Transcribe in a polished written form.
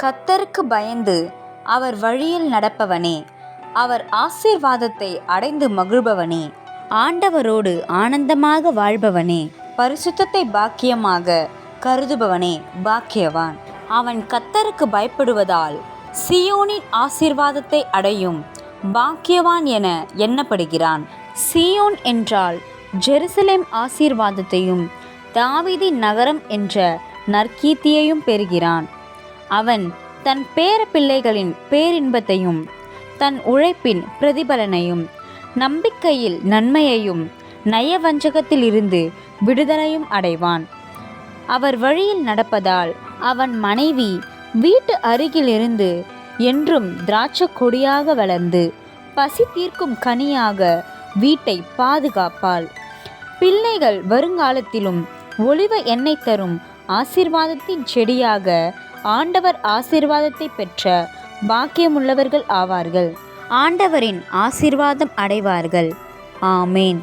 கர்த்தருக்கு பயந்து அவர் வழியில் நடப்பவனே, அவர் ஆசீர்வாதத்தை அடைந்து மகிழ்பவனே, ஆண்டவரோடு ஆனந்தமாக வாழ்பவனே, பரிசுத்தத்தை பாக்கியமாக கருதுபவனே பாக்கியவான். அவன் கர்த்தருக்கு பயப்படுவதால் சீயோனின் ஆசீர்வாதத்தை அடையும் பாக்கியவான் என எண்ணப்படுகிறான். சீயோன் என்றால் ஜெருசலேம் ஆசீர்வாதத்தையும் தாவீதின் நகரம் என்ற நற்கீர்த்தியையும் பெறுகிறான். அவன் தன் பேர பிள்ளைகளின் பேரின்பத்தையும் தன் உழைப்பின் பிரதிபலனையும் நம்பிக்கையில் நன்மையையும் நயவஞ்சகத்திலிருந்து விடுதலையும் அடைவான். அவர் வழியில் நடப்பதால் அவன் மனைவி வீட்டு அருகிலிருந்து என்றும் திராட்சை கொடியாக வளர்ந்து பசி தீர்க்கும் கனியாக வீட்டை பாதுகாப்பாள். பிள்ளைகள் வருங்காலத்திலும் ஒலிவ எண்ணெய் தரும் ஆசீர்வாதத்தின் செடியாக ஆண்டவர் ஆசீர்வாதத்தை பெற்ற பாக்கியமுள்ளவர்கள் ஆவார்கள். ஆண்டவரின் ஆசீர்வாதம் அடைவார்கள். ஆமேன்.